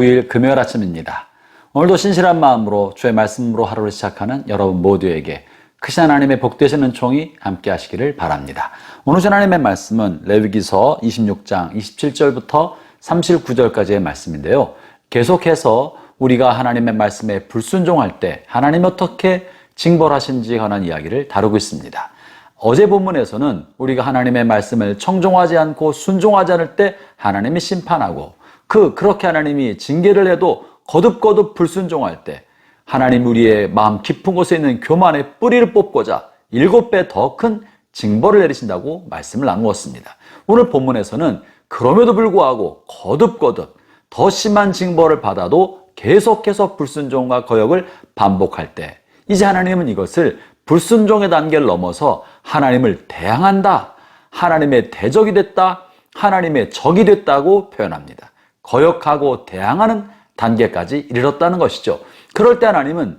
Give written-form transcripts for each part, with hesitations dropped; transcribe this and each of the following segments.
9일 금요일 아침입니다. 오늘도 신실한 마음으로 주의 말씀으로 하루를 시작하는 여러분 모두에게 크신 하나님의 복되시는 총이 함께 하시기를 바랍니다. 오늘 하나님의 말씀은 레위기서 26장 27절부터 39절까지의 말씀인데요. 계속해서 우리가 하나님의 말씀에 불순종할 때 하나님이 어떻게 징벌하신지에 관한 이야기를 다루고 있습니다. 어제 본문에서는 우리가 하나님의 말씀을 청종하지 않고 순종하지 않을 때 하나님이 심판하고 그렇게 하나님이 징계를 해도 거듭거듭 불순종할 때 하나님 우리의 마음 깊은 곳에 있는 교만의 뿌리를 뽑고자 7배 더 큰 징벌을 내리신다고 말씀을 나누었습니다. 오늘 본문에서는 그럼에도 불구하고 거듭거듭 더 심한 징벌을 받아도 계속해서 불순종과 거역을 반복할 때 이제 하나님은 이것을 불순종의 단계를 넘어서 하나님을 대항한다, 하나님의 대적이 됐다, 하나님의 적이 됐다고 표현합니다. 거역하고 대항하는 단계까지 이르렀다는 것이죠. 그럴 때 하나님은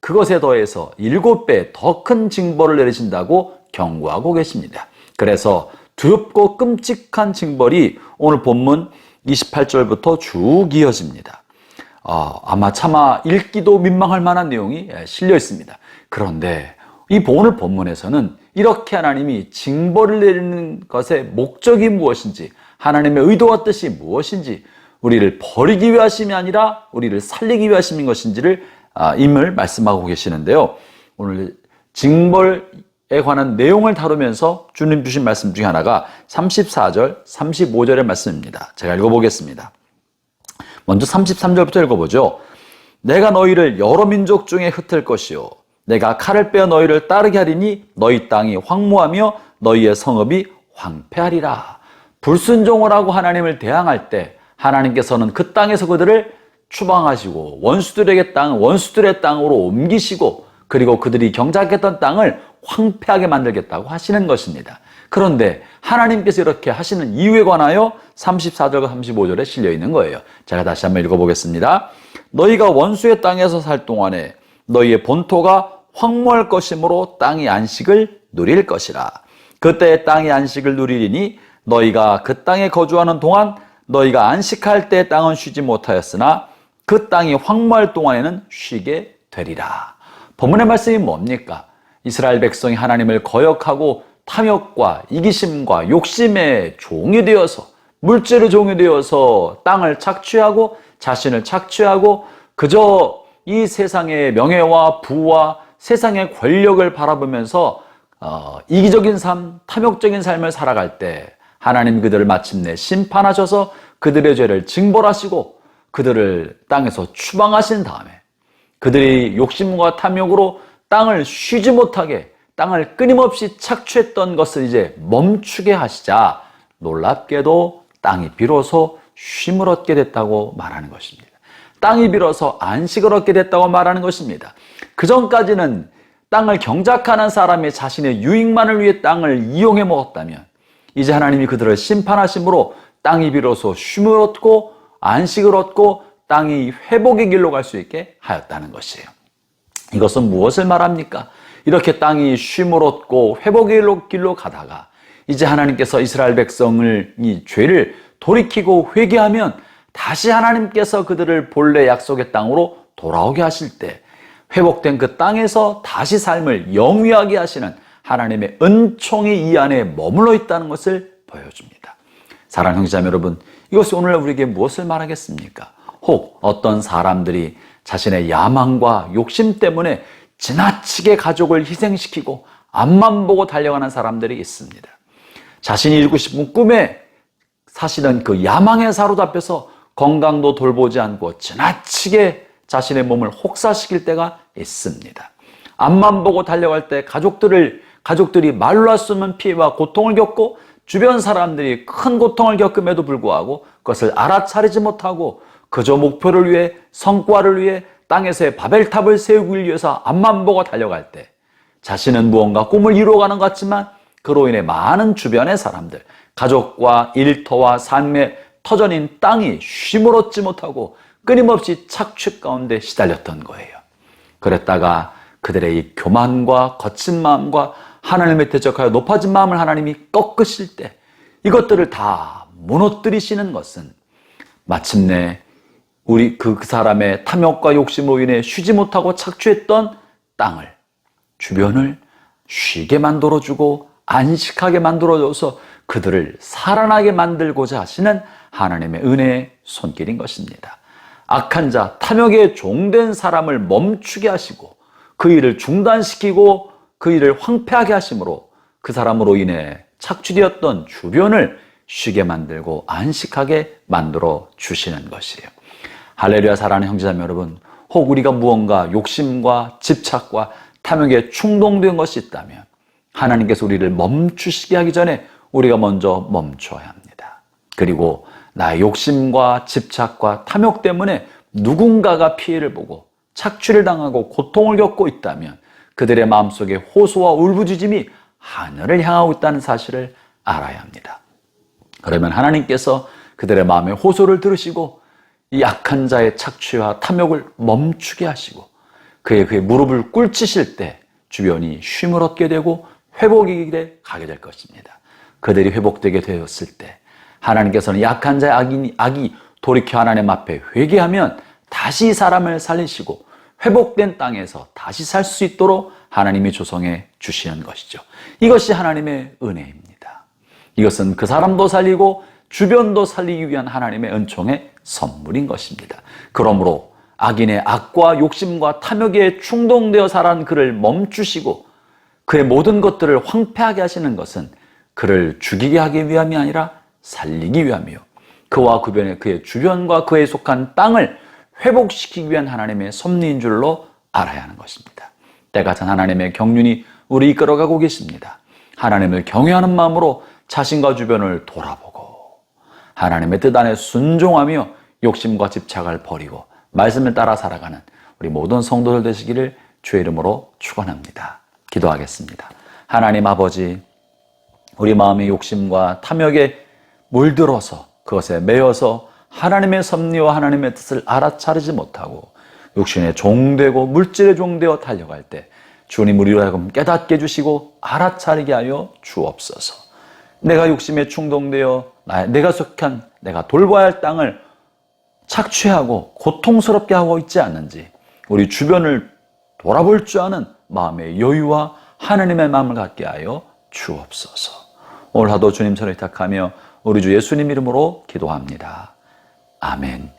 그것에 더해서 7배 더 큰 징벌을 내리신다고 경고하고 계십니다. 그래서 두렵고 끔찍한 징벌이 오늘 본문 28절부터 쭉 이어집니다. 아마 차마 읽기도 민망할 만한 내용이 실려 있습니다. 그런데 이 오늘 본문에서는 이렇게 하나님이 징벌을 내리는 것의 목적이 무엇인지, 하나님의 의도와 뜻이 무엇인지, 우리를 버리기 위하심이 아니라 우리를 살리기 위하심인 것인지를 임을 말씀하고 계시는데요. 오늘 징벌에 관한 내용을 다루면서 주님 주신 말씀 중에 하나가 34절, 35절의 말씀입니다. 제가 읽어보겠습니다. 먼저 33절부터 읽어보죠. 내가 너희를 여러 민족 중에 흩을 것이요 내가 칼을 빼어 너희를 따르게 하리니 너희 땅이 황무하며 너희의 성읍이 황폐하리라. 불순종을 하고 하나님을 대항할 때 하나님께서는 그 땅에서 그들을 추방하시고 원수들의 땅으로 옮기시고 그리고 그들이 경작했던 땅을 황폐하게 만들겠다고 하시는 것입니다. 그런데 하나님께서 이렇게 하시는 이유에 관하여 34절과 35절에 실려 있는 거예요. 제가 다시 한번 읽어보겠습니다. 너희가 원수의 땅에서 살 동안에 너희의 본토가 황무할 것이므로 땅이 안식을 누릴 것이라. 그때 땅이 안식을 누리리니 너희가 그 땅에 거주하는 동안 너희가 안식할 때 땅은 쉬지 못하였으나 그 땅이 황무할 동안에는 쉬게 되리라. 본문의 말씀이 뭡니까? 이스라엘 백성이 하나님을 거역하고 탐욕과 이기심과 욕심의 종이 되어서 물질의 종이 되어서 땅을 착취하고 자신을 착취하고 그저 이 세상의 명예와 부와 세상의 권력을 바라보면서 이기적인 삶, 탐욕적인 삶을 살아갈 때 하나님 그들을 마침내 심판하셔서 그들의 죄를 징벌하시고 그들을 땅에서 추방하신 다음에 그들이 욕심과 탐욕으로 땅을 쉬지 못하게 땅을 끊임없이 착취했던 것을 이제 멈추게 하시자 놀랍게도 땅이 비로소 쉼을 얻게 됐다고 말하는 것입니다. 땅이 비로소 안식을 얻게 됐다고 말하는 것입니다. 그전까지는 땅을 경작하는 사람이 자신의 유익만을 위해 땅을 이용해 먹었다면 이제 하나님이 그들을 심판하심으로 땅이 비로소 쉼을 얻고 안식을 얻고 땅이 회복의 길로 갈 수 있게 하였다는 것이에요. 이것은 무엇을 말합니까? 이렇게 땅이 쉼을 얻고 회복의 길로 가다가 이제 하나님께서 이스라엘 백성을 이 죄를 돌이키고 회개하면 다시 하나님께서 그들을 본래 약속의 땅으로 돌아오게 하실 때 회복된 그 땅에서 다시 삶을 영위하게 하시는 하나님의 은총이 이 안에 머물러 있다는 것을 보여줍니다. 사랑하는 형제자매 여러분, 이것이 오늘 우리에게 무엇을 말하겠습니까? 혹 어떤 사람들이 자신의 야망과 욕심 때문에 지나치게 가족을 희생시키고 앞만 보고 달려가는 사람들이 있습니다. 자신이 이루고 싶은 꿈에 사실은 그 야망에 사로잡혀서 건강도 돌보지 않고 지나치게 자신의 몸을 혹사시킬 때가 있습니다. 앞만 보고 달려갈 때 가족들이 말로 할 수 없는 피해와 고통을 겪고 주변 사람들이 큰 고통을 겪음에도 불구하고 그것을 알아차리지 못하고 그저 목표를 위해 성과를 위해 땅에서의 바벨탑을 세우기 위해서 앞만 보고 달려갈 때 자신은 무언가 꿈을 이루어가는 것 같지만 그로 인해 많은 주변의 사람들, 가족과 일터와 삶의 터전인 땅이 쉼을 얻지 못하고 끊임없이 착취 가운데 시달렸던 거예요. 그랬다가 그들의 이 교만과 거친 마음과 하나님의 대적하여 높아진 마음을 하나님이 꺾으실 때 이것들을 다 무너뜨리시는 것은 마침내 그 사람의 탐욕과 욕심으로 인해 쉬지 못하고 착취했던 땅을, 주변을 쉬게 만들어주고 안식하게 만들어줘서 그들을 살아나게 만들고자 하시는 하나님의 은혜의 손길인 것입니다. 악한 자, 탐욕에 종된 사람을 멈추게 하시고 그 일을 중단시키고 그 일을 황폐하게 하심으로 그 사람으로 인해 착취되었던 주변을 쉬게 만들고 안식하게 만들어 주시는 것이에요. 할렐루야. 사랑하는 형제자매 여러분, 혹 우리가 무언가 욕심과 집착과 탐욕에 충동된 것이 있다면 하나님께서 우리를 멈추시게 하기 전에 우리가 먼저 멈춰야 합니다. 그리고 나의 욕심과 집착과 탐욕 때문에 누군가가 피해를 보고 착취를 당하고 고통을 겪고 있다면 그들의 마음속에 호소와 울부짖음이 하늘을 향하고 있다는 사실을 알아야 합니다. 그러면 하나님께서 그들의 마음의 호소를 들으시고 이 악한 자의 착취와 탐욕을 멈추게 하시고 그의 무릎을 꿇치실 때 주변이 쉼을 얻게 되고 회복의 길에 가게 될 것입니다. 그들이 회복되게 되었을 때 하나님께서는 약한 자의 악이 돌이켜 하나님 앞에 회개하면 다시 사람을 살리시고 회복된 땅에서 다시 살 수 있도록 하나님이 조성해 주시는 것이죠. 이것이 하나님의 은혜입니다. 이것은 그 사람도 살리고 주변도 살리기 위한 하나님의 은총의 선물인 것입니다. 그러므로 악인의 악과 욕심과 탐욕에 충동되어 살아간 그를 멈추시고 그의 모든 것들을 황폐하게 하시는 것은 그를 죽이게 하기 위함이 아니라 살리기 위함이요, 그와 그의 주변과 그에 속한 땅을 회복시키기 위한 하나님의 섭리인 줄로 알아야 하는 것입니다. 때가 찬 하나님의 경륜이 우리 이끌어가고 계십니다. 하나님을 경외하는 마음으로 자신과 주변을 돌아보고 하나님의 뜻 안에 순종하며 욕심과 집착을 버리고 말씀을 따라 살아가는 우리 모든 성도들 되시기를 주의 이름으로 축원합니다. 기도하겠습니다. 하나님 아버지, 우리 마음의 욕심과 탐욕에 물들어서 그것에 매여서 하나님의 섭리와 하나님의 뜻을 알아차리지 못하고 육신의 종되고 물질의 종되어 달려갈 때 주님 우리로 하여금 깨닫게 해주시고 알아차리게 하여 주옵소서. 내가 욕심에 충동되어 내가 속한 내가 돌봐야 할 땅을 착취하고 고통스럽게 하고 있지 않는지 우리 주변을 돌아볼 줄 아는 마음의 여유와 하나님의 마음을 갖게 하여 주옵소서. 오늘 하도 주님 손을 탁하며 우리 주 예수님 이름으로 기도합니다. 아멘.